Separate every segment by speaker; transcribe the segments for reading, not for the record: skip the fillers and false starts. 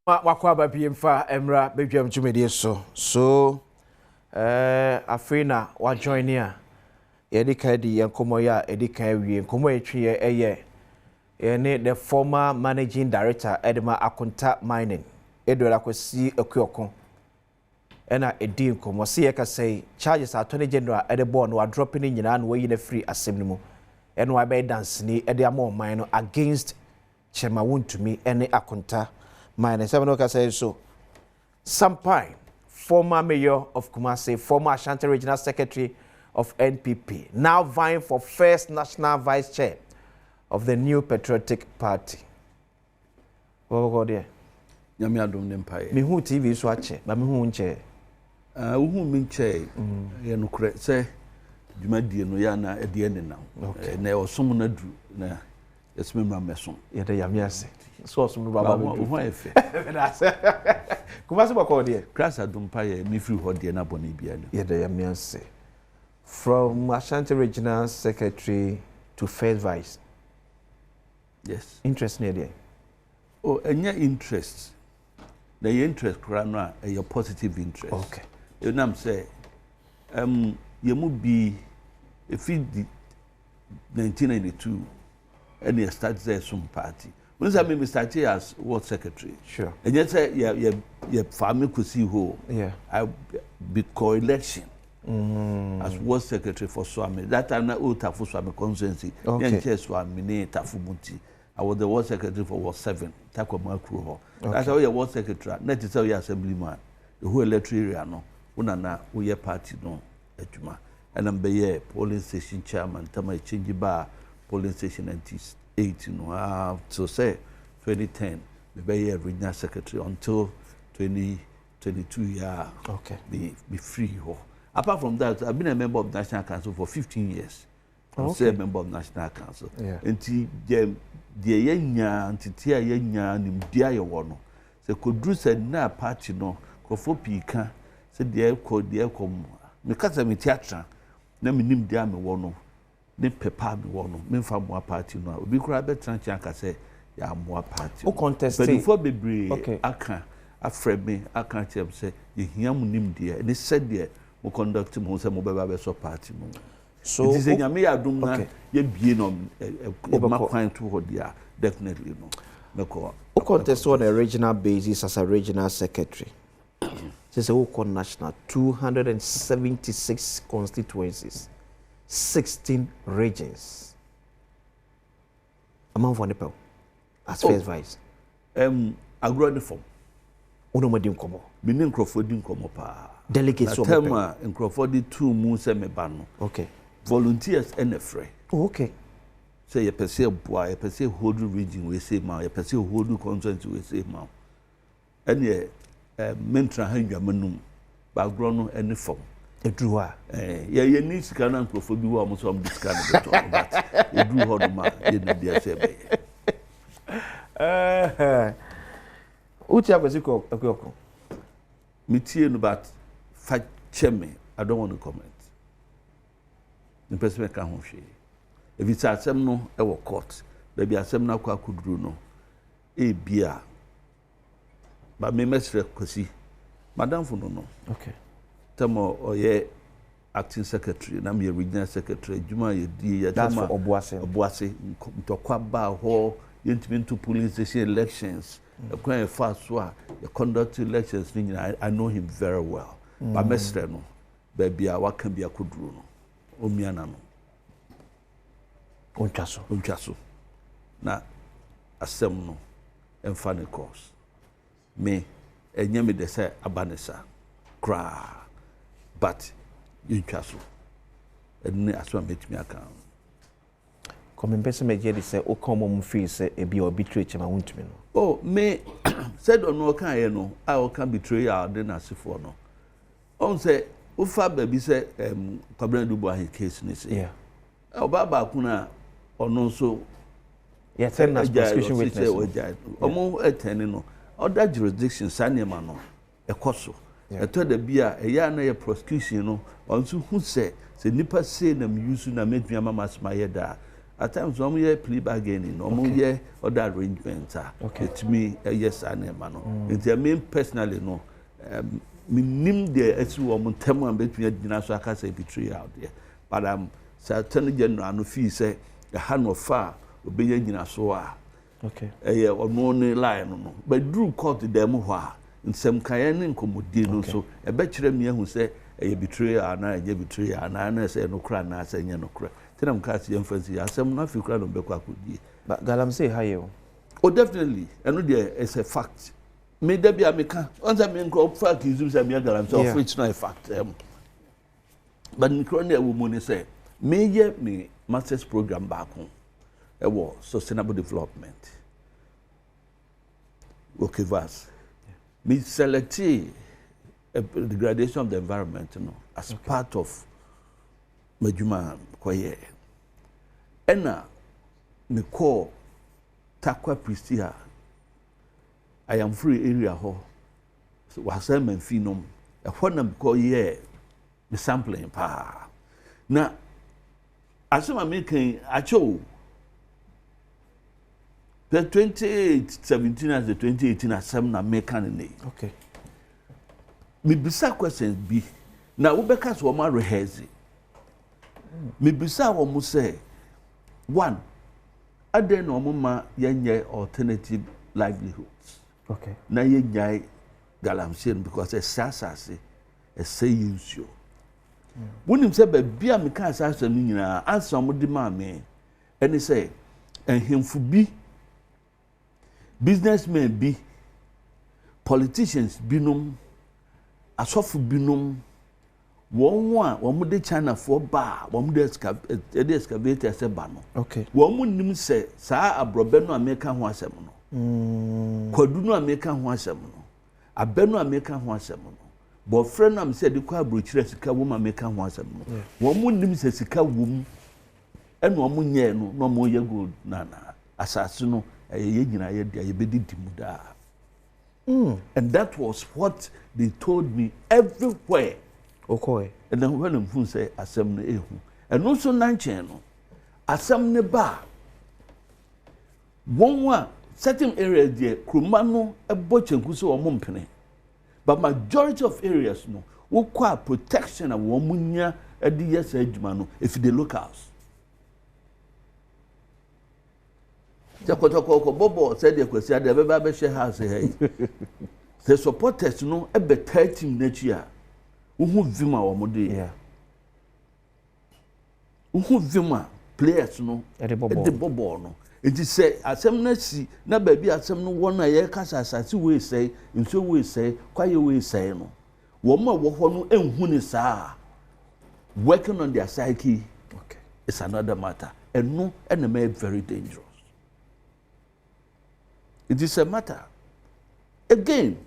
Speaker 1: Wakwa BMFA Emra Bedwam Tumedi so afina wa join here yedi kadi yankomo ya edika wie nkomo etwe eye ne the former managing director Edma Akunta Mining Edola kwesi akuokon ena edi nkomo se yeka say charges attorney general edebo no dropping nyina no yi na free assembly mu eno wa be dance ni ede amon man no against Chema Wontumi ene Akunta Mining. Seven say so. Sampai, former mayor of Kumasi, former Ashanti Regional Secretary of NPP, now vying for first national vice chair of the new Patriotic Party. What go there?
Speaker 2: Nyame Adom Empire.
Speaker 1: Me who TV so ache, but me who nche.
Speaker 2: Who min chair? Ye no kre say dwumadie no ya na ede ne now.
Speaker 1: Okay.
Speaker 2: Na osom na dru na yesmemra meso.
Speaker 1: Ye de yame ase. So some baba
Speaker 2: who efe.
Speaker 1: Kumasi bako there.
Speaker 2: Class Adom Empire me free ho de na boni bia no.
Speaker 1: Ye de yame ase. From Ashanti Regional Secretary to first vice.
Speaker 2: Yes.
Speaker 1: Interesting there.
Speaker 2: Oh, enya interest. The interest kra no a your positive interest.
Speaker 1: Okay.
Speaker 2: You know am say you mu be if it 1992 and you start there some party. When I me start here as ward secretary.
Speaker 1: Sure.
Speaker 2: And yet say you family could see who.
Speaker 1: Yeah.
Speaker 2: I be co-election. As ward secretary for Swami. That time na old Tafu Swami constituency.
Speaker 1: Okay.
Speaker 2: Chair Swami ne Tafu Munti. I was the ward secretary for Ward 7. Tako Makruho. That's how you ward secretary. Net is how you assemblyman. The whole electoral area no. Una na uye party no ejuma. And I'm be polling station chairman. Tama change bar polling station 98 no. So say 2010 be regional secretary until 2022 yeah.
Speaker 1: Okay.
Speaker 2: Be free ho. Apart from that, I've been a member of National Council for 15 years. I'm
Speaker 1: Okay.
Speaker 2: still a member of National Council.
Speaker 1: Yeah.
Speaker 2: Until the yenya, until tia yenya, nimdia ye wono. Se kodru se na party no, kofo pika, se die ko me kasa me theatre, na me nimdia me wono, ne pepa me wono, me fa mo party no. Obi kura be tranche aka se ya mo party.
Speaker 1: O contest.
Speaker 2: But before bebre
Speaker 1: Okay.
Speaker 2: aka afrɛ me aka kyerɛ say ye hia mu nimdia, ne said there mo conduct mo say mo beba be so party mo.
Speaker 1: So
Speaker 2: it is a Nyame Adom na
Speaker 1: okay.
Speaker 2: ye bie no makwan to ho dia definitely no. Meko.
Speaker 1: Who contest on a regional basis as a regional secretary? This is a national 276 constituencies, 16 regions. Among one people as first vice.
Speaker 2: Agro ne form.
Speaker 1: Uno mo dim komo.
Speaker 2: Me ne nkrofo di nkomo pa.
Speaker 1: Delegates
Speaker 2: of tema nkrofo di two mu se me ba no.
Speaker 1: Okay.
Speaker 2: Volunteers and a free.
Speaker 1: Oh, okay.
Speaker 2: Say you per se boy, you per se hold region we say ma, you per se hold constituency we say ma. And ye mentra handwa manum background no any form.
Speaker 1: Edruwa.
Speaker 2: Ye need sika na nkrofo bi wo mo so am disika na beto but edru ho no ma ye no dia se be.
Speaker 1: Uti akwesiko akwoko.
Speaker 2: Me tie no but fa cheme, I don't want to comment. Mpensenpensenmu ka ho hwe. If it's asem no e wo court, baby asem na kwa kuduru no. E bia. Ba me mesre kwasi. Madam fu no.
Speaker 1: Okay.
Speaker 2: Tamo oye acting secretary na me regional secretary juma ye die ya
Speaker 1: That's
Speaker 2: tama
Speaker 1: for
Speaker 2: Obuase ntokwa ba ho yentimi to police station elections. The kwan fa so a the conduct elections I know him very well. Ba mesre no. Baby a waka bia kuduru no. Omiana no. Ontwaso. Na asem no emfa ne course. Me enye me de say abanesa kra. But yontwaso. Enne aso metimi aka.
Speaker 1: Come person me je say o come mo feel say e bi betray Chema Wontumi no.
Speaker 2: Oh, me said on no kan ye no, I can betray our den asifo no. On say ufa baby say Kwabena Dubois his case ni say.
Speaker 1: Yeah.
Speaker 2: Obaba kuna ono so
Speaker 1: yeah, ten as prosecution witness.
Speaker 2: Omo etene no. Other jurisdictions sanema no ekoso. Eto da bia eya na ye prosecution no onso hu say nipa say na use na medua mama sma ye da at times no more plea bargaining no more yeah other arrangements it me yes and man it's a mean personally no me nim the as woman temu and between the so aka say betray out there but certain general no fee say the hand of far obe nyina so okay ono ne line no but drew court them ho nsem kan ne nkomodi no so e be kire me ahu say e betray ana e betray ana na say no kra na say nye no kra tinam ka say emphasize asem na fi kra no be kwa kodie
Speaker 1: but galamsey hayo
Speaker 2: oh definitely and there is a fact me da bia me ka onza me nko fact izum say me galamsey of which no a fact but nkro na wo mo ne say me ye me master's program back home e wo sustainable development okay Vows me selected the degradation of the environment as part of majuma koye ena me call takwa pristia I am free area ho so wasem manfinom e hona me call ye me sampling pa na asema me kan acho the 2017 as the 2018 asem na me kan ni
Speaker 1: okay
Speaker 2: me bisa questions bi na wo beka so ma rehearse me bisa wo mo say one ade no mo ma yenye alternative livelihoods
Speaker 1: okay
Speaker 2: na yenyai galamsey because e sasase e say use you wonim say ba bia me kan sasase no nyina answer mo di ma me eni say enhemfu bi businessmen bi politicians binom asofu binom wọ́n de China for ba wọ́n de excavator se ba no
Speaker 1: okay
Speaker 2: wọ́n nim se saa abrobe no America ho asem no kwadu no America ho asem no abe no America ho asem no bo frɛ no am se de kwa abrochire sika wo America ho asem no wọ́n nim se sika wom ɛna wọ́n nye no na wọ́n ye gold na asase no ye nyina ye dia ye bedi dimu da and that was what they told me everywhere.
Speaker 1: Okay.
Speaker 2: And then when I'm say asem ne ehu. And also nanchen no. Asem ne ba. One certain areas there kruma no ebo chenku so omo mpene. But majority of areas no wo kwa protection na wo munya edi yes adwuma no if the locals. Jakotoko bobo said the question dey be ba share house here. The supporters no ebe 30 n'achi a uhu vima wa mode
Speaker 1: yeah
Speaker 2: uhu vima players no
Speaker 1: e
Speaker 2: de bobo no enti say asem na si na ba bi asem no won na ye kasa asase we say nso we say kwaye we say no wo ma wo ho no enhu ni saa working on their psyche
Speaker 1: okay
Speaker 2: it's another matter and no enemy very dangerous. It is a matter again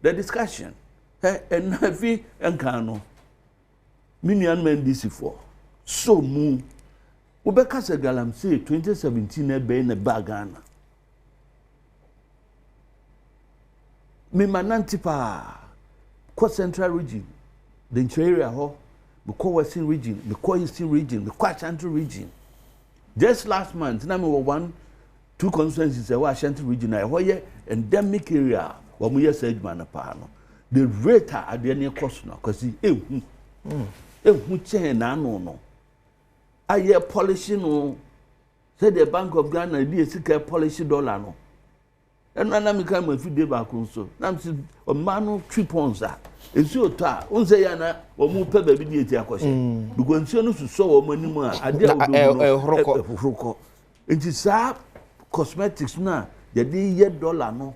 Speaker 2: the discussion and nafi enkano minian men this for so mu ubeka se galamsey 2017 e be na bagana me manantipa ko central region the area ho me ko western region me ko eastern region me ko central region just last month na me were 2 constituencies e wa central region I hoye endemic area wa mu yes edman na pa no the rate at the near cost now because ehu chain na no aye policy no say the Bank of Ghana dey sika policy dollar no eno na me kan ma fi dey back so na me o man no 3 pounds a esu oto a unse ya na o mu pe ba bi dey ti akose because nsi no suso o manim a ade a o horoko enti sa cosmetics na ye dey ye dollar no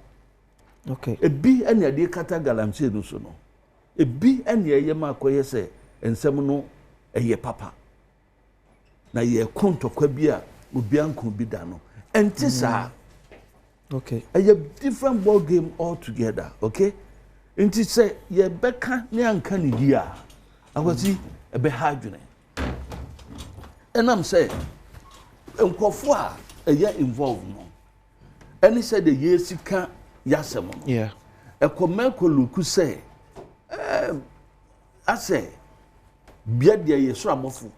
Speaker 1: okay
Speaker 2: ebi ene ade kata galamsey no so no ebi ene ye makoye se ensem no eye papa na ye kontokwa bi a obi anko bi da no enti sa
Speaker 1: okay
Speaker 2: a different ball game altogether okay enti say ye beka ne anka ne di a akwati ebe hadwene enam say enkofo a eye involved no any say the ye sika yasem no
Speaker 1: yeah
Speaker 2: ekomeko luku say ase bia de ye so amofo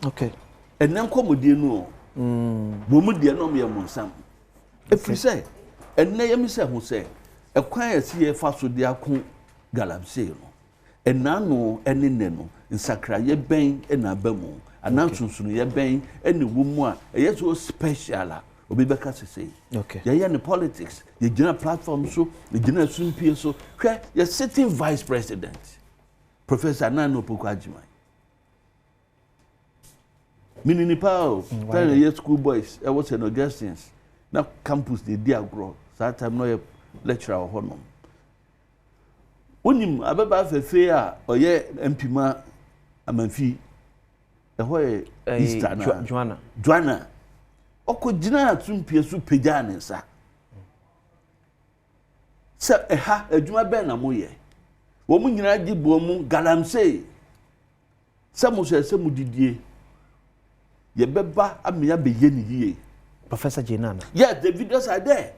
Speaker 1: okay
Speaker 2: enen komodie no Bomu de no me yamonsam. If you say, and na yemi say who say, a quiet see fa so de akon galamsey no. And nano eni neno nsakra ye ben na abamu. Anansunsun ye ben eni wumu a ye so special obi beka say.
Speaker 1: Okay.
Speaker 2: Ye in politics, ye gina platform so, ye gina sunpie so. Hwe ye sitting vice president. Professor Nano Pukajima. Mini pao, tell ye school boys, I was an Augustins. Now campus the dear grow. That time no lecturer or honor. When you about a fair or ye empima amanfi. A way Easter Joanna. Oko jina sunpie so pejane sa. Sa eha adwuma ben na moye. Wo mu nyina gi bo mu galamsey. Sa mo se mu didie. Ye beba amia be ye ni yie.
Speaker 1: Professor Jenana.
Speaker 2: Yes, the videos are there.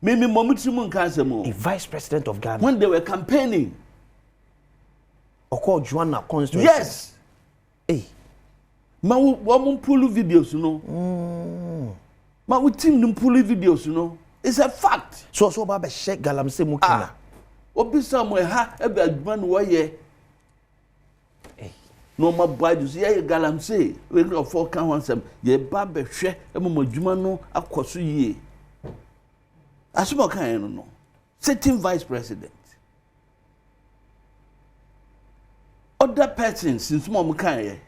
Speaker 2: Mimi momutimu nkansemo.
Speaker 1: A vice president of Ghana.
Speaker 2: When they were campaigning.
Speaker 1: Oko Joanna constituency.
Speaker 2: Yes.
Speaker 1: Hey.
Speaker 2: Ma wo pull videos no. Ma wo team no pull videos no. It's a fact.
Speaker 1: So baba shek galamsey mu kina.
Speaker 2: Obi somewhere ha ebe adman wo ye. No ma boy do say galamsey we no for kan wansam ye ba be hwe emodwuma no akoso yie. Asimo kan no. Sitting vice president. Other persons since mom kan ye.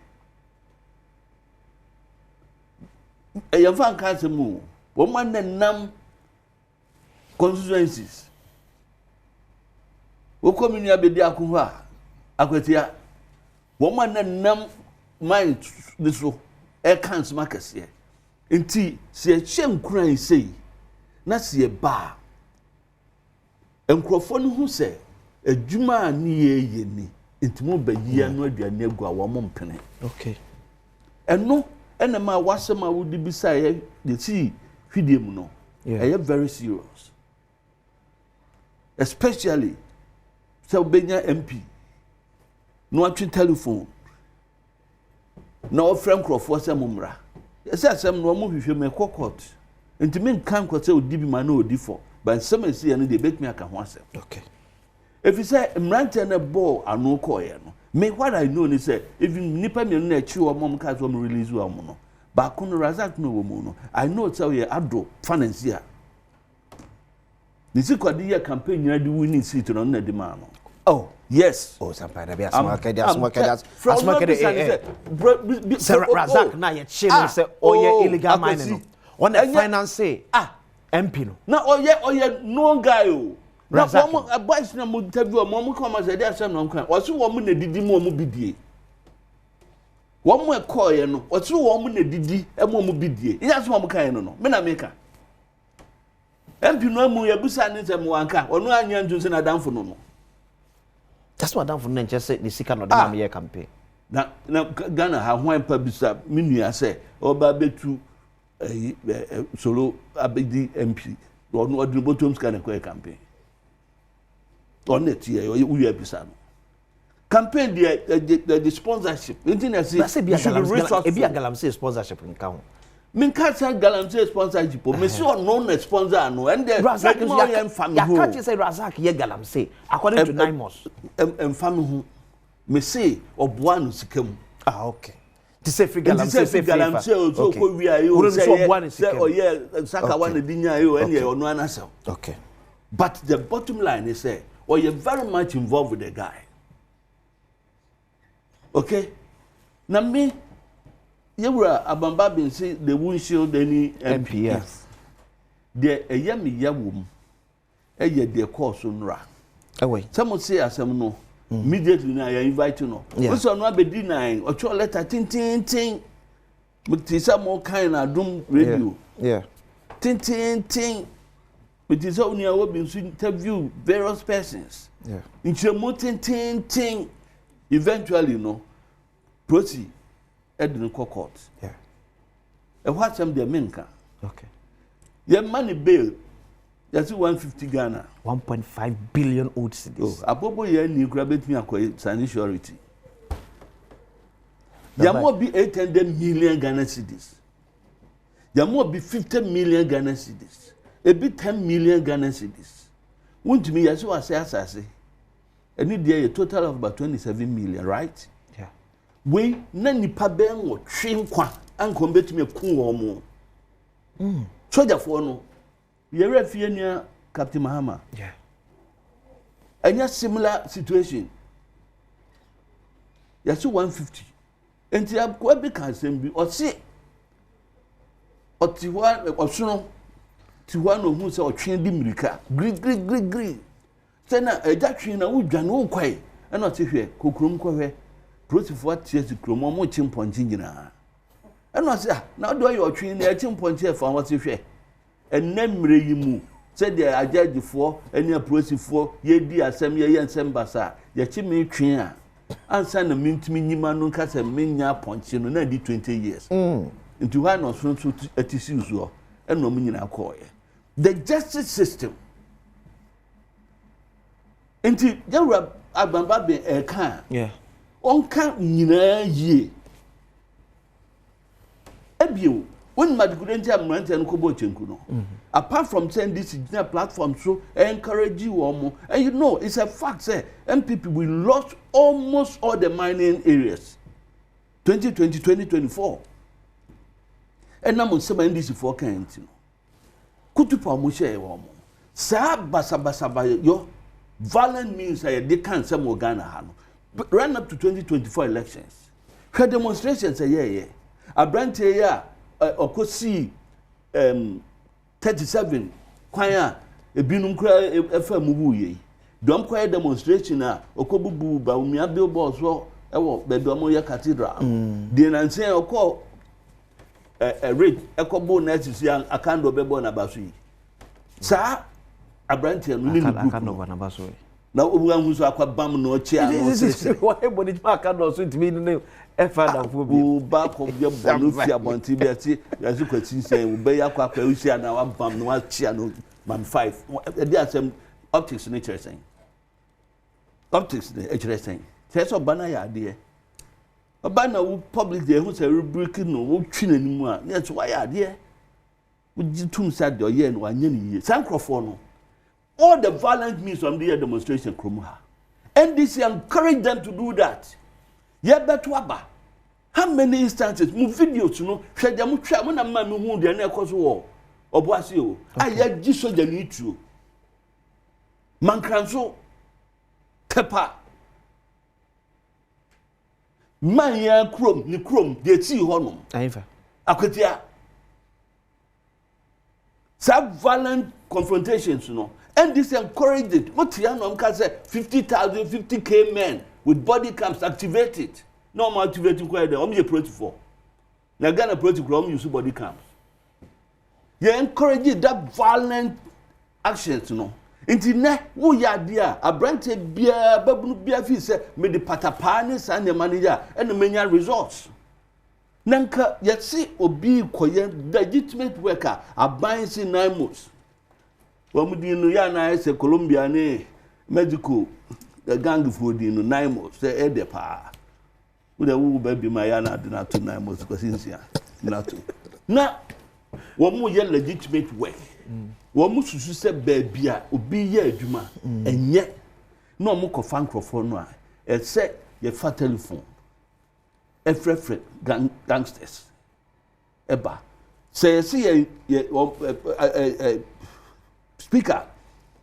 Speaker 2: Yamfa kan se mu. Wo man nam constituencies. Wo komuni abedi akunwa akwatia. Woman nam mind this so can't markets here. Inti se chem kran say na se ba. Enkrofo no hu se adwuma ni ye ni intimo ba yia no aduane agua wo mpene.
Speaker 1: Okay.
Speaker 2: Eno ena ma wasema wudi bisa ye de ti hwidie mu no. Yeah. Very serious. Especially so benya MP. No atwi telephone. No friend crofo se mumra. Say asem no mo hwehwe me court. Enti men kan ko se odi bi ma na odi for. But some say no dey make me aka ho asem.
Speaker 1: Okay.
Speaker 2: If you say mrante na ball anu ko ye no. Me what I know ni say even nipa me no achi o mom ka so mo release o mo no. Ba kun Razak no wo mo no. I know tell you Adom financier. Nisi kwadi ye campaign nyina di winning seat no na di ma no.
Speaker 1: Oh,
Speaker 2: yes.
Speaker 1: Oh, somebody be asmake Razak na ye chile say oye illegal mining. On the finance say MP no.
Speaker 2: Na oye no guy o. Na form boys na mo interview mo come as dey asem no kan. O so wo mo na didi mo bidie. Wo mo e call ye no. O so wo mo na didi e mo bidie. Ya so mo kan no. Me na meka. MP no amu ye busa ni se mo anka. Onu anya ntunse na danfo no.
Speaker 1: That's what done for them just say the second of the year campaign.
Speaker 2: Na Ghana ha hwan pa bisa minua say oba betu solo abedi MP onu odun botom ska na ko campaign. On net here we bisa no. Campaign the sponsorship. Anything I say
Speaker 1: e be a galamsey sponsorship in count.
Speaker 2: Min ka say galamsey sponsorship me see no na sponsor no and the Razak no yan family ho.
Speaker 1: Ya catch say Razak ye galamsey according to Nimos.
Speaker 2: Family ho me say oboa no sikam.
Speaker 1: Okay. To say free galamsey
Speaker 2: so ko wi ayo say oye saka wan di nya ayo and ye ono anasem.
Speaker 1: Okay.
Speaker 2: But the bottom line is say you're very much involved with the guy. Okay? Now me you were abamba bin say they won't shield any MPs. There a yami yawum. A ye de course unra.
Speaker 1: Away.
Speaker 2: Someone say asem no. Immediately now I invite you no. Also no be denying or your letter ting. But tisa more kind Adom radio.
Speaker 1: Yeah.
Speaker 2: Ting. But it's only a will be interview various persons.
Speaker 1: Yeah.
Speaker 2: In your ting. Eventually, you know, proceed. Edwin Court.
Speaker 1: Yeah.
Speaker 2: And what's them the Minka?
Speaker 1: Okay.
Speaker 2: Your money bill, that's 150 Ghana.
Speaker 1: 1.5 billion old cities.
Speaker 2: Oh, Abobo ye ni grab me a sanitary. There must be 800 million Ghana cities. there must be 50 million Ghana cedis. A bit 10 million Ghana cedis. Won't me as well say, and need a total of about 27 million, right?
Speaker 1: Yeah.
Speaker 2: We nani paben or train qua and combat me a cool or more. Soldier for no. You're a Captain Mahama.
Speaker 1: Yeah.
Speaker 2: And a similar situation. Yes, 150. And you have quite big assembly or see. Or Tiwan or Suno. Tiwan or who's or train Dimrika. Green. Sena a doctrine I would no quay. And not if you cookroom quay. Process what years to Cromo more chimpanzee. And not say, now do you train the chimpanzee for what you say. And memory you move. Said they are judged for any approach for ye dear some ye and some bassa. Your chimney trainer. And send a mint to me, man, cast a minya punch in 20 years. Into one or so a tissue and no meaning I call it. The justice system. Into Jarab Abambabe a can.
Speaker 1: Yeah.
Speaker 2: On can't ye. Ebio. When Madgurentia Mant and Kobochenkuno. Apart from saying this is a platform, so I encourage you more. And you know, it's a fact, say, MPP we lost almost all the mining areas. 2020, 2024. And I'm on some NDC for Kent. Kutupa Mushe Womo. Sa basa yo violent means they can't say more Ghana Hano. But run up to 2024 elections. Her demonstrations say, yeah. A branch here. Okosi 37 kwanya ebinum kra efa mubu ye dom kwaya demonstration a okobubu ba umia billboard so ewo be dom ye cathedral de nanse okọ rate ekobo na sisi akando bebo na baso yi sa abrante no ni
Speaker 1: akando na baso yi
Speaker 2: na obu anhu so akwabam no chi ano
Speaker 1: sisi why body akando so ntimi ni Father,
Speaker 2: who back of your Bonufia Bontibiati, as you could say, obey Aqua, Usia, now I'm from no Chiano, man 5. There are some optics in nature saying. Optics, interesting. Test of Banaya, dear. A banner will public there who's a rubric no won't chin anymore. That's why I dear. Would you too sad your year and 1 year? Sancrophone. All the violent means from the demonstration, Krumha. NDC encourage them to do that. Yeah, but waba. How many instances? Mu videos, you know. Share them. Try when a man who wound the neck was war. Or was you? I had just so the need to. Man cranso. Kepa. Man ya chrome, ni chrome. They see honum.
Speaker 1: Aiva.
Speaker 2: Akotia. Some violent confrontations, you know. And this encouraged it. What Tiano can say 50,000, 50K men. With body cams activated. No more activating quite there. Only a protocol. Now Ghana protocol use body cams. You encourage that violent actions, you know. Inti ne wo ya dia abrante bia babunu bia fi se me de patapane san ne manager and menya results. Nanka yesi obi koye legitimate worker aban si 9 months. Wa mudi no ya na ese Colombia ne medical the gang for the 9 months, say Edepa. With a woo baby, my yana did not 9 months because sincere. Not to. Now, one more legitimate way. One more to say baby, be ye, Juma, and yet no more fan for except your fat telephone. A friend gangsters. Eba. Say, see a speaker.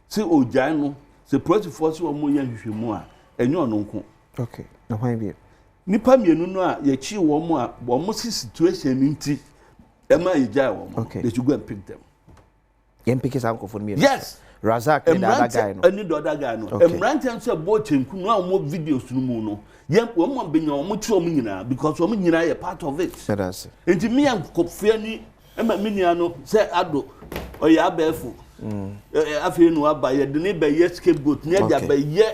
Speaker 2: See, oh, Jano. The project force or more young more, and you are no.
Speaker 1: Okay, now why be?
Speaker 2: Nipa mienu no a ye chi wo mo a wo mo situation nti e ma ija wo mo. They should go and pick them.
Speaker 1: Yen pick is uncle for me.
Speaker 2: Yes.
Speaker 1: Razak and the other guy no.
Speaker 2: And the other guy no. Emranten say bo chenku no a mo videos no mu no. Yen wo mo benya wo mo chi wo nyina because wo mo nyina ye part of it.
Speaker 1: That's it.
Speaker 2: Nti me an kofia ni e ma menia no say ado o ya abefu. Afei no aba ye de ne be ye scapegoat ne dia be ye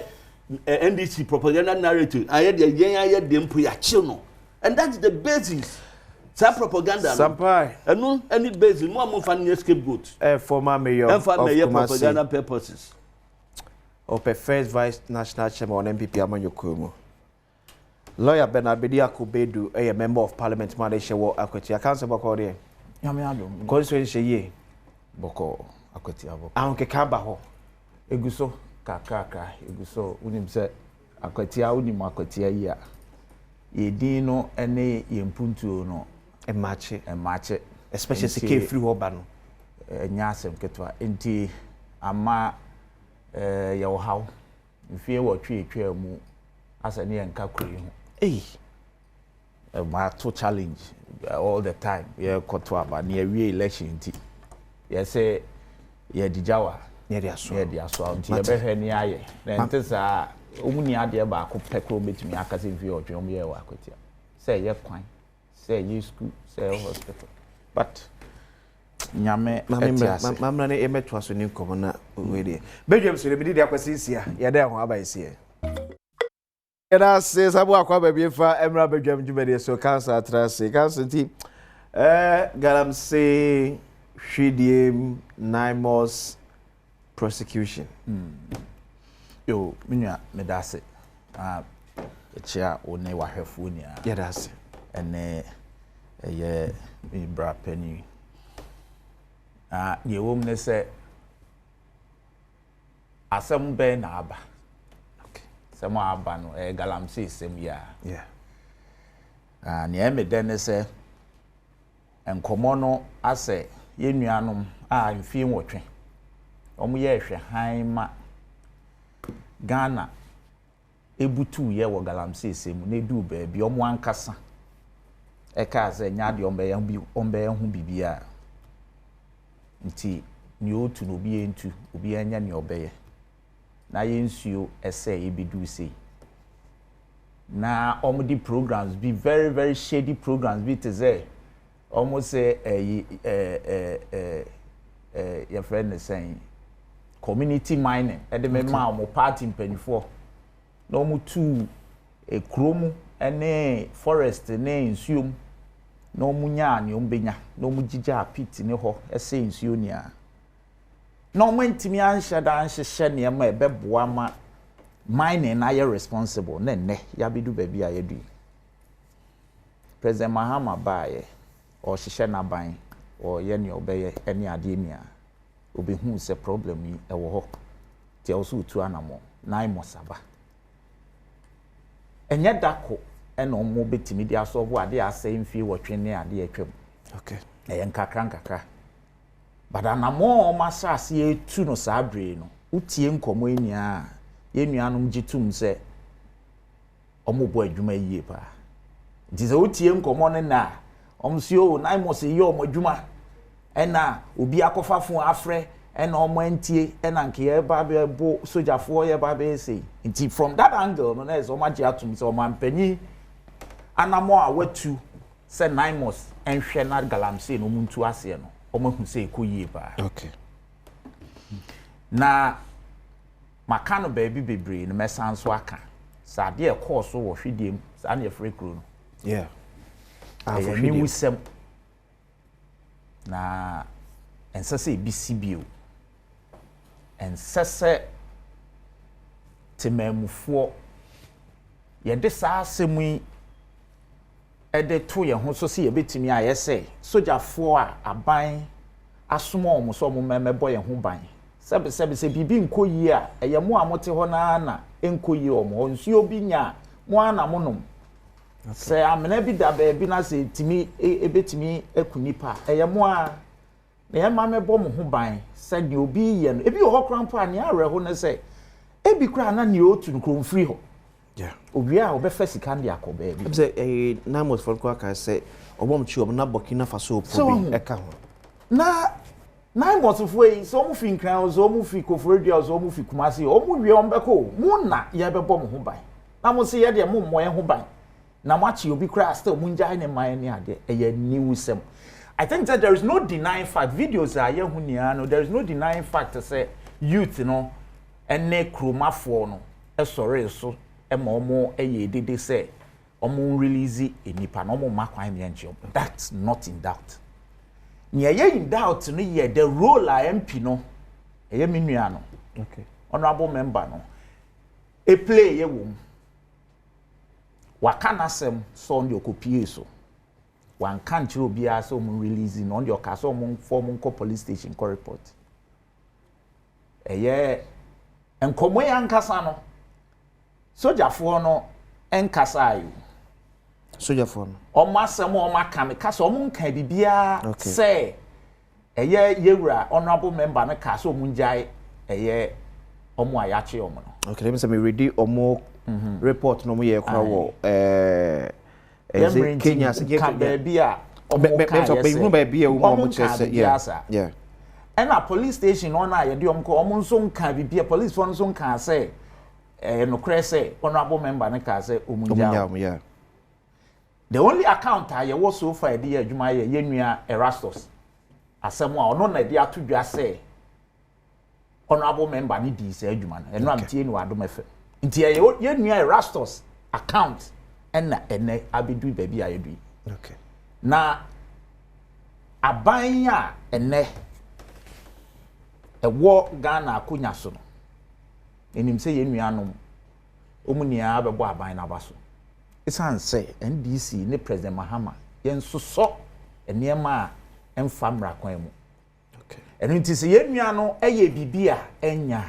Speaker 2: NDC propaganda narrative aye de yen de mpo ya chi no, and that's the basis sa propaganda no
Speaker 1: sampai
Speaker 2: eno any basis mo amfa ne scapegoat
Speaker 1: former mayor
Speaker 2: of propaganda purposes
Speaker 1: of first vice national chairman on MPP Amanyokumu lawyer Bernard Bediako Bedu a member of parliament Malaysia wo akwati akanse bako there
Speaker 3: Nyame Adom.
Speaker 1: Constituency ye.
Speaker 3: Boko Akwatia Boko.
Speaker 1: Anke kamba ho.
Speaker 3: Eguso kakaka eguso unim se Akwatia unim Akwatia yi a. Yedin no ene yempuntuo no emache
Speaker 1: especially se ke free ho ba no.
Speaker 3: Nya asem ketwa enti ama ye wo haw mfie wo twetwa mu asa ne enka kuri ho ma to challenge all the time ye koto aba ne we election ti ye say ye dijawa
Speaker 1: ye dia so
Speaker 3: nti ye behwe ne aye na ntesa omuni ade ba ko pekro betumi akase mfie wo twom ye wa Akwatia say ye kwan say ye school say hospital but nyame etiase
Speaker 1: mamna ne emetwa so ni nkomo na we de bedwam so le di akwasisia ye da ho abayesie Yada se sabu akwa baby fa emra bedwam djumede so cancer atrase cancer ti galamse hwidiem 9 months prosecution
Speaker 3: yo minua medase echia one wahwefo ni a
Speaker 1: yada se
Speaker 3: ene ye bra pani ye wom ne se asem be na aba Sama aba no galamse sem ya ne emede ne se enkomo no ase ye nuanom a mfie nwotwe omo ye hwe han ma Ghana ebutu ye wo galamse sem ne du ba bi omo ankasa ka se nya de ombe hu bibia nti ni otu no bi entu obi anya ne obeye na yensuo ese ebidu sei na omudi programs be very very shady programs be to say almost say your friend is saying community mining e de me ma omo party mpanifo na omo tu ekromu ene forest ne nsuom na omo nya ne ombenya na omo gigya pit ne ho ese nsuo nia no mentimi anhye da anhye ne ma ebeboa ma mining na ye responsible ne ya bidu baby a yedu President Mahama bae o hye na ban o ye ne obeye ene ade ni a obehu se problem yi e wo ho ti o so tu anamo na imosaba enye dako ene omo betimi dia so bo ade ase mfie wotwe ne ade atwam
Speaker 1: okay
Speaker 3: eye nkakra Badanamo masasi etu no sabre no utie nkomo enia ye nuanom gitum se omobo adwuma yie pa dize utie nkomo ne na omsio na imose ye omodwuma ena obi akofafo afre ena omantie ena nke ye ba be bo sojafo ye ba be say nti from that angle no na eso maji atum se omampanyi anamo a watu se 9 months enhwe na galamse no muntu ase no omahu se ekoyie ba
Speaker 1: okay
Speaker 3: na makano baby bebre no mesanso aka sade e course wo hwediem sa na free crew no
Speaker 1: yeah
Speaker 3: for hwediem wisem na ensese BCBO ensese temamufo ye de sa asemu ede to ye ho so se ye betimi ayese sojafo a aban asomo omo so omo memebo ye ho ban sebe bibi nkoyi a eye mo amote ho na enkoyi omo nsuo bi nya mo ana monom se amena bi da ba bi na se timi ebetimi akunipa eye mo a na ye ma mebo mo ho ban se de obi ye no ebi ho krampa ne are ho ne se ebi kra na ne otu nkrom free ho
Speaker 1: yeah
Speaker 3: obi a obefa sika ndi akoba ebi
Speaker 1: say namos for kwa ka say obom chi obna Burkina Faso probi eka ho
Speaker 3: na 9 months of way so mu fi nkran so mu fi Kofredua so mu fi Kumasi o mu wie ombeko mu na ye bebo mo ho ban na mo se ye de mo mo ye ho ban na mo achi obi kra still mu nja ne man ne ade eye newsem I think that there is no denying fact videos are ye hu nia no there is no denying fact to say youth no ene kromafo no e sore so e ma omo eye dede say omo release enipa no omo makwan me nje that's not in doubt Nya ye in doubt no ye the role MP no eye menua no
Speaker 1: okay
Speaker 3: honorable member no e play ye wom wakana sem so ndi okopie so one can't you be as some releasing on your castle form police station co report. And come away and Casano. Soldier for no and Casayo.
Speaker 1: Soldier for no.
Speaker 3: Or Master more Macam, Castle Moon can be beer, say. Yera, honorable member, and Castle Munjai, Omoyachi Omo. Okay, let me say, me read Omo report no more crowd. Kenya, Beer, yeah. And a police station on I do common song can be a police one song can say, no cresse, honorable member, and Casa yeah. The only account I was so far, dear Jumaya Yenuia Erastus. As someone or no idea to just say, honorable member need this Edgeman, and I'm telling you, I don't know. Until Yenuia Erastus account. And I be do baby I do. Okay. Now, a banya and a war Ghana kunya so. And him say Yenuanum Umunia Abba by Nabaso. It's say NDC ne President Mahama yen so and near ma and famra kwemu. Okay. And it is Yenuano eye bibia enya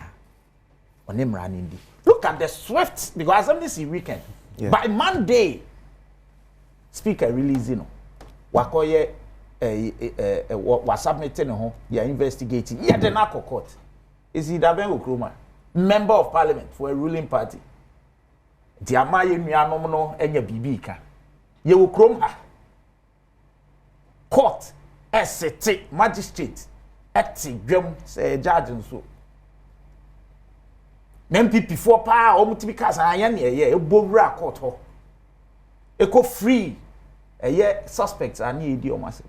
Speaker 3: on him running. Look at the swift because I'm this weekend. Yeah. By Monday, speaker releasing wakoye was submitting ho they are investigating yeah the narco court is it Daben Okroma member of parliament for a ruling party the amaye nuanom no enya bibi ka ye Okroma court SCT magistrate acting dwam say judge nso MPP for pa omuti because anya ne ye ebowura court ho eko free suspects are ni edi omase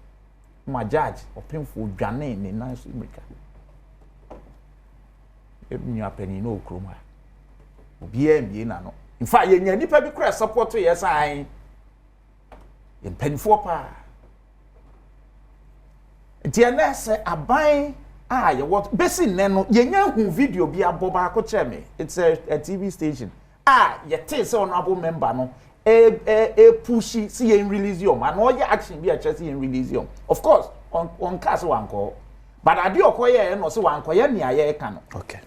Speaker 3: my judge opinfo dwane ne nice America ebunyu apani no Okroma obi ambie na no in fact ye nya nipa bi kura support yes an Mpensenpensenmu pa ntia na se aban ye what besi neno ye nya hu video bi aboba ko cheme it's a TV station ye tell say honorable member no pushy see you release your man or your action be a chance in release you of course on cast one call but ade okoye no say one koye ne aye ka no okay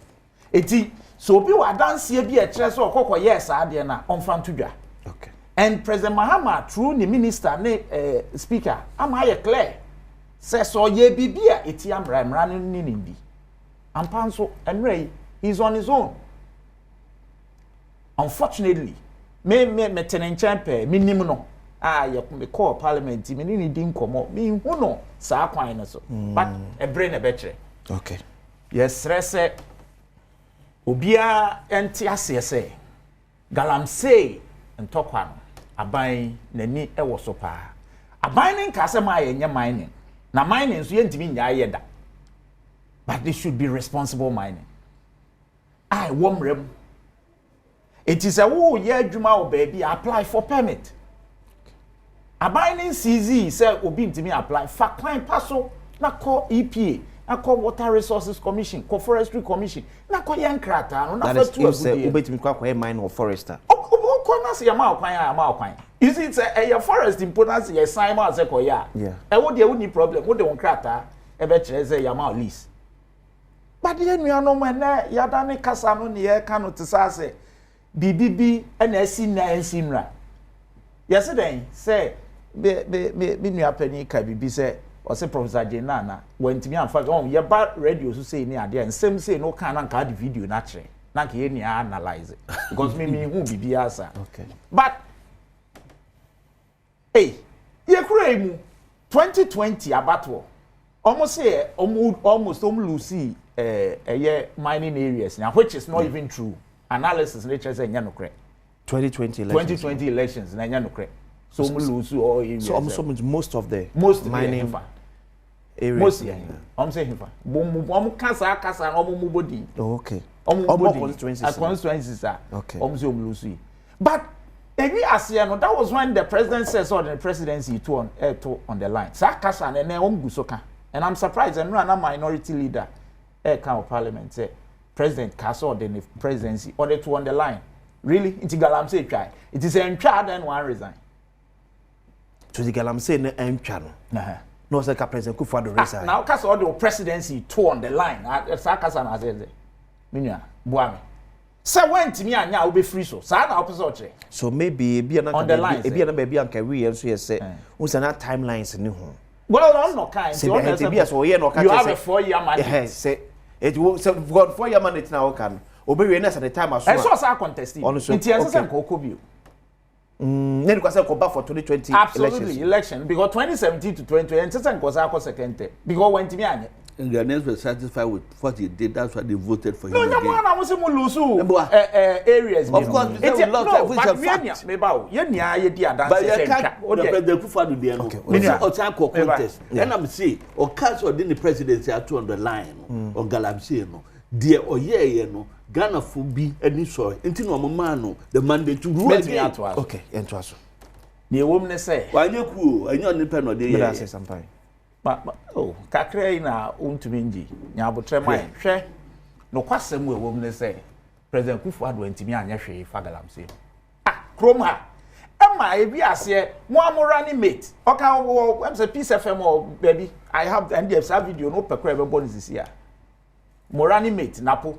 Speaker 3: eti so bi wa dance be a chance okokoye yes ade na on fan to dwa okay and President Mahama through the minister ne speaker am I clear say so ye bibia eti amra ni bi ampanso enrei he's on his own unfortunately me tenenchempe minim no ye me call parliament me ni din komo me hu no sa kwan no so but e brain e be kire okay yes rese obia enti ase ese galamsey ntokwa no aban nani e wo so pa aban nin ka se ma ye nya mining na mining so yentimi nya yeda but they should be responsible mining I womrem it is a wo ye adwuma o baby apply for permit abiding CZ say obi ntimi apply for client paso na call EPA na call Water Resources Commission call Forestry Commission na call yankrata no na fa tu
Speaker 1: say obetimi kwa mine or forester
Speaker 3: ko na se yama okwan you see it's a forest importance ye sign ma say ko ya e wo de wo ni problem wo de won krata e be kire say yama lease but ye nuanom na ya da ne kasa no ne ye ka no tisase bibibi na asi na ansimra yes den say be nua pani ka bibi say o say Professor Jenana wentimi amfa on ye ba radio so say ni ade nsem say no kan na ka di video na kire na ke ni analyze because me hu bibi asa okay but hey ye kura mu 2020 abatwo almost say almost lose mining areas now which is not even true analysis nature say nya no kre 2020 elections na nya no kre so lose all areas
Speaker 1: so most of the
Speaker 3: mining areas most say hifa bom kasa na mu body
Speaker 1: okay
Speaker 3: constituencies are okay lose but every asia no that was when the president says or the presidency to on the line sakasa na na gusoka and I'm surprised and run a minority leader kind of parliament say president Kaso or the presidency or the two on the line really it's galam say try it is a try then one resign
Speaker 1: to the galamsey na entwa no no say ka president Kufuor resign
Speaker 3: now cause all the presidency two on the line sa kasa na say minua boami say when timi anya wo be free so sa na opposite oche
Speaker 1: so maybe be na baby anka we so yes say unsa na timelines ni ho
Speaker 3: well I'm not kind
Speaker 1: so be so ye no ka
Speaker 3: you have a 4-year mandate
Speaker 1: say it will so got 4-year mandate na kan obewe na at the time aso
Speaker 3: I saw sa contest nti ense nko okobio
Speaker 1: then because I go back for 2020
Speaker 3: absolutely election because 2017 to 2020 ense nko sa ko second term because when timi anya
Speaker 2: Ghanaians were satisfied with what he did. That's why they voted for him.
Speaker 3: No,
Speaker 2: again.
Speaker 3: I was areas.
Speaker 2: Of course, we lost. Which are facts.
Speaker 3: But you
Speaker 2: can't. The president Kufuor do no. Okay. Or time contest. And I'm saying, or council did the presidency are two on the line. Or Galamsey no. Dear or no. Ghana for be any sorry. Until no man the mandate to rule again.
Speaker 1: Okay. Entwaso.
Speaker 3: The woman say.
Speaker 2: Why you cool? I know independent.
Speaker 1: But I say something.
Speaker 3: But oh, kakra na untuminji nyabotre man hwe no kwasem we wom ne say president Kufuor do antimi anya hwe fa galamsey krom ha ema e bi ase mo amorani mate oka wo am say peace fm or baby I have the NDF video no pekra be born this year morani mate napo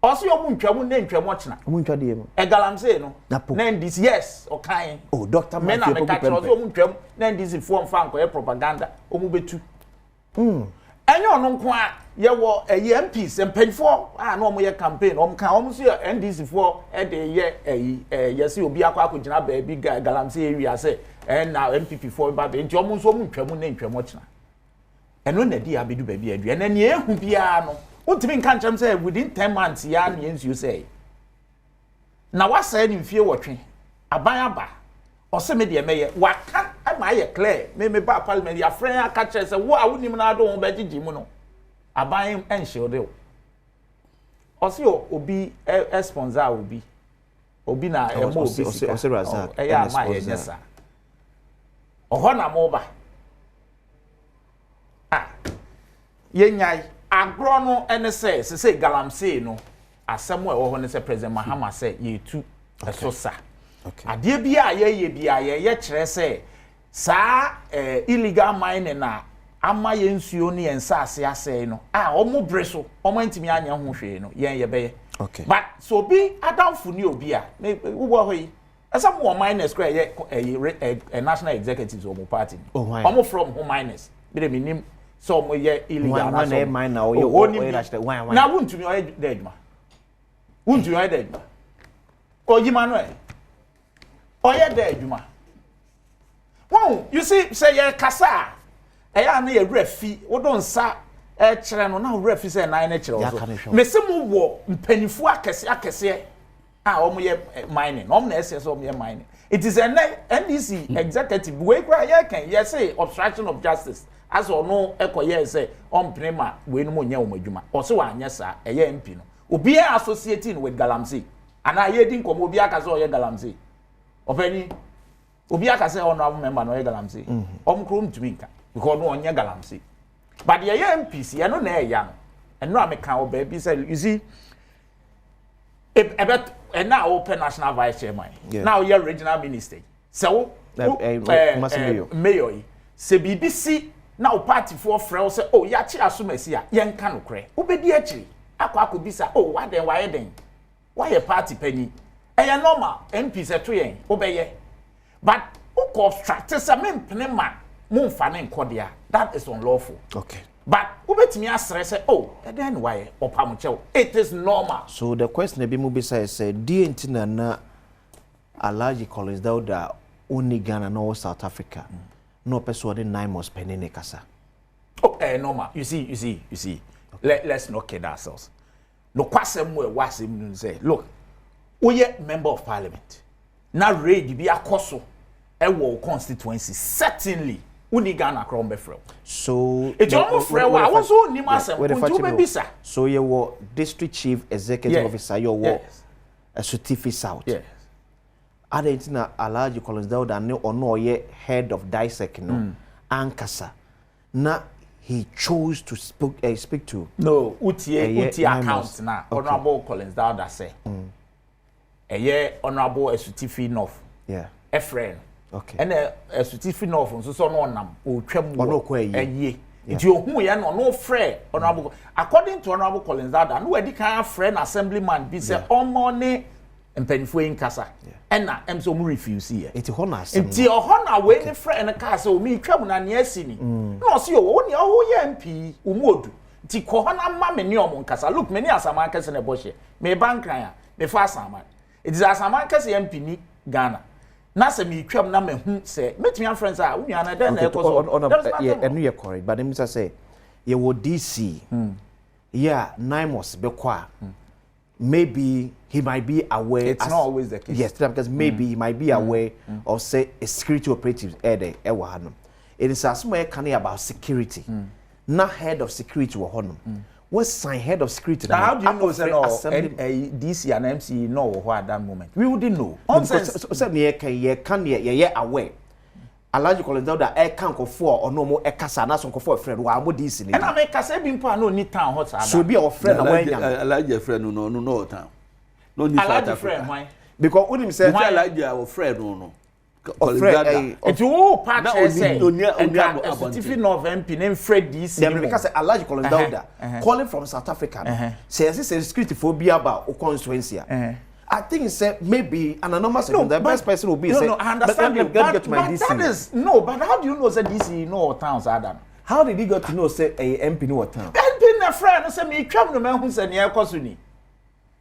Speaker 3: also you ntwamu ne ntwamu china
Speaker 1: ntwa de mo
Speaker 3: e galamsey no
Speaker 1: napo
Speaker 3: na this yes okan
Speaker 1: oh doctor man
Speaker 3: me ka also you ntwamu na this form fan ko propaganda omu betu enyo ono nko a ye wo MPs mpanfo na omo ye campaign omo kan omo so NDC for de ye ye se obi akwa ba bi galamsey area say na MPP for ba be nti omo so omo ntwamu na ntwamu china eno na di abedu ba bi adu na ne ehu bia no untimi nka nkyem say within 10 months ya na yensu say na wasa ni mfie wotwe aban aba ose me de meye waka ama ye clear me ba parliament ya friend aka kire say wo a wonim na ado ho ba gigi mu no aban enhilde ose obi sponsor obi na emo obi
Speaker 1: ose razak
Speaker 3: ya ama ye nyesa oho na mo ba yenyai agro no ene say galamsey no asemo e wo ho ne say president Mahama say ye tu esosa ade bia ye bia ye kire say sa illegal mining na ama ye nsuo ne ensase asey no omo breso omo ntimi anya ho hwe no ye be
Speaker 1: okay
Speaker 3: but so bi adamfo ni obi a wo ho yi esa mo miners kra ye national executives omo party omo from home miners be dem nim so mo ye illegal
Speaker 1: na so mine na o
Speaker 3: na wuntumi o ye dedma wuntumi o ye dedma ojima no o ye dedma wow you see say ye kasa ya na ye refi wo don sa kire no na refi say na na kire so me se mo wo mpanifu akese o mo ye mining o mo na ese so mo ye mining it is a NDC executive we kra ye kan ye say obstruction of justice as or no ekoye say on prema we no nya omadwuma o se wa anya sa eye MP no obi associating with galamsey ana ye din komo obi aka say o ye galamsey opani obi aka say honorable member no ye galamsey omkrom tuminka because no onya galamsey but ye MPs ye no na eya no eno ameka o ba bi say you see and now open national vice chairman now you're regional minister so mayor se BBC now party for friend say oh ya chi asomasi a yen ka no kre obedi akiri akwa bisa oh why then why party penny e normal MP se to yen obeye but who obstruct say mempene ma mumfa ne nkodia that is unlawful
Speaker 1: okay
Speaker 3: but ubetimi asre say oh then why opamuchew it is normal
Speaker 1: so the question e be mu bisa is DNT na Alhaji Collins Dauda only Ghana no South Africa no person 9 months penny kasa
Speaker 3: oh normal you see okay. Let's not kid ourselves no kwasem we wasem say look we member of parliament na raid bi akoso e wo constituency certainly uni Ghana krom be frel
Speaker 1: so
Speaker 3: it's almost frel I was so ni masem kuntu be bisa
Speaker 1: so you were district chief executive officer you were a Sutifi South
Speaker 3: yes
Speaker 1: Adentina Alhaji Collins Dauda ne ono ye head of DISEC no ankasa na he chose to speak to
Speaker 3: no uti account na honorable Collins Dauda say honorable Sutifi North
Speaker 1: yeah
Speaker 3: a friend
Speaker 1: Okay.
Speaker 3: And a certificate of so no nam o twam
Speaker 1: ono ko
Speaker 3: ayi. Nti ohun ye no frɛ honorable according to honorable Collins Adom no wedi kan frɛ assemblyman bi say omo ne mpanifo inkasa ɛna emso mu refuse ye.
Speaker 1: Enti ho na asem.
Speaker 3: Nti ho na we ne frɛ ne ka say o mi twam na ne asini. No say o ne o ye MP o mu odu. Nti ko ho na ma me ne omo nkasa. Look me ne asama kase ne bohye. Me bankran a me fa asama. It is asama kase MP ni Ghana. Na se mi twam na mahu se metumi friends a unia na den na ekoso
Speaker 1: enu ye correct but them say ye wo DC yeah Nimos bekwa maybe he might be aware
Speaker 3: it's not always the case
Speaker 1: yes because maybe he might be aware of say a security operatives there ewa hanom it is as much can about security not head of security wo honom what sign head of security
Speaker 3: now how do you know say no DC and MC no who at that moment we wouldn't know
Speaker 1: so me can aware Alaji Collins that e kan ko for ono mo e kasa na so ko for friend wa mo DC ni
Speaker 3: and I make kasa bi mpo no ni town hot sada
Speaker 1: so be our friend na wan yam
Speaker 2: Alaji friend no town no ni South Africa
Speaker 1: because unim say
Speaker 2: Alaji our friend no
Speaker 3: If you patch say a certificate of MP name Fred DC
Speaker 1: because Alaji Collins that calling from South Africa says security phobia about constituency I think say maybe an anonymous the best person will be say
Speaker 3: no I understand you get to my DC that is no but how do you know say DC no towns Adam
Speaker 1: how did he get to know say a MP no town
Speaker 3: MP na friend say me twam no man hu say ne ekoso ni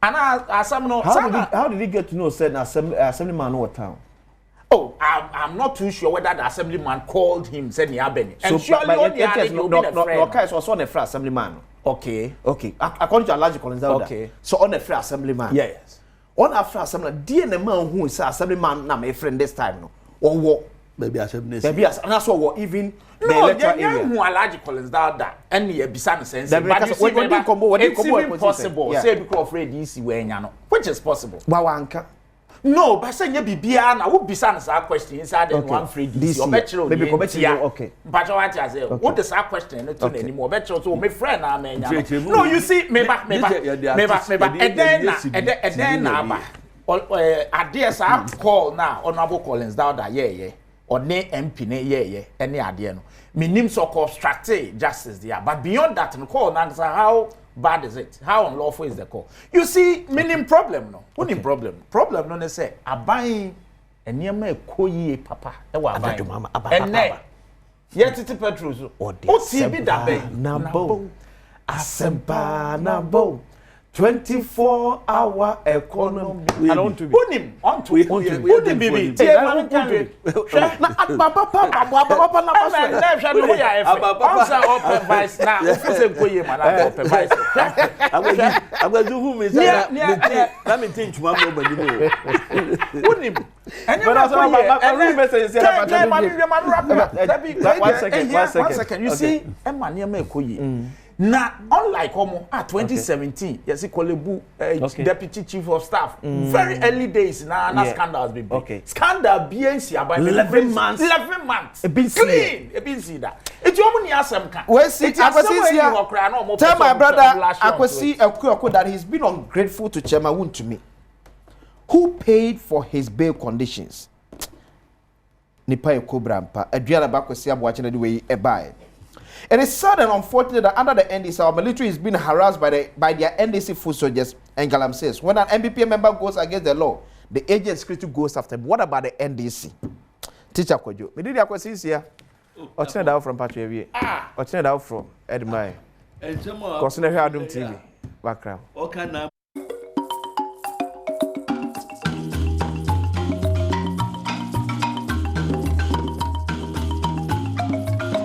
Speaker 3: ana asam no
Speaker 1: how did he get to know say na assemblyman no town
Speaker 3: oh, I'm not too sure whether the assemblyman called him, said Niabeni. And surely
Speaker 1: okay, so on the free assemblyman.
Speaker 3: Okay.
Speaker 1: Okay. According to Alaji Collins,
Speaker 3: okay.
Speaker 1: So on the free assemblyman.
Speaker 3: Yes.
Speaker 1: On a free assemblyman, dear the man who is assemblyman, now my friend this time no. Or what?
Speaker 2: Maybe assemblyman.
Speaker 1: Maybe and that's what even
Speaker 3: the electoral area. No, Alaji Collins that any beside sense. But you see, it's even possible. Say because Fred DC we which is possible.
Speaker 1: Wawanka.
Speaker 3: No, but say you bibia na wo bisa na sa question inside the one free DC obetro
Speaker 1: maybe obetro okay
Speaker 3: but what I say what the sa question no to anymore obetro so my friend na me nya no you see me back and then na ba ade sa call na honorable Collins that yeah or ne MP ne yeah any ade no minim so obstruct justice there but beyond that no call na how bad is it? How unlawful is the call? You see, meaning problem no. What is problem? Problem no they say abai eniyama ekoyi papa. Ewa abai. Enne. Yet it petrol so. O TV da be.
Speaker 1: Nabo. Asempa nabo. 24-hour economy.
Speaker 3: I don't want to be. Unim. On to it. Unim baby. Na papa na pastor. Na hwa no ya efe. Answer open vice na. Ofuse nkoye ma na open vice.
Speaker 2: Agbazu hu me say na me think chuma mo bani mo.
Speaker 3: Unim.
Speaker 1: But also my real message say
Speaker 3: that one second. You see, Emma near me ekoye. Now, unlike Omo, 2017, yes, he Kolebu, Deputy Chief of Staff, very early days now, scandal has been big.
Speaker 1: Okay.
Speaker 3: Scandal BNC about 11 months. 11 months.
Speaker 1: A bit
Speaker 3: clean. A bit see that. It's only asem can.
Speaker 1: Well, see, tell my brother, Akwesi Ekuoko that he's been ungrateful to Chairman Woon to me. Who paid for his bail conditions? Nipa Ekobrampa, Adriana Bakwesi Abuachina the way a buy. It is sad and unfortunate that under the NDC, our military is being harassed by their NDC foot soldiers, and Galam says. When an MPP member goes against the law, the agent security goes after him. What about the NDC? Teacher Kojo. Me did your questions here. Or turn it out from Patrick. Or turn it out from Edmai. Because Adom TV background.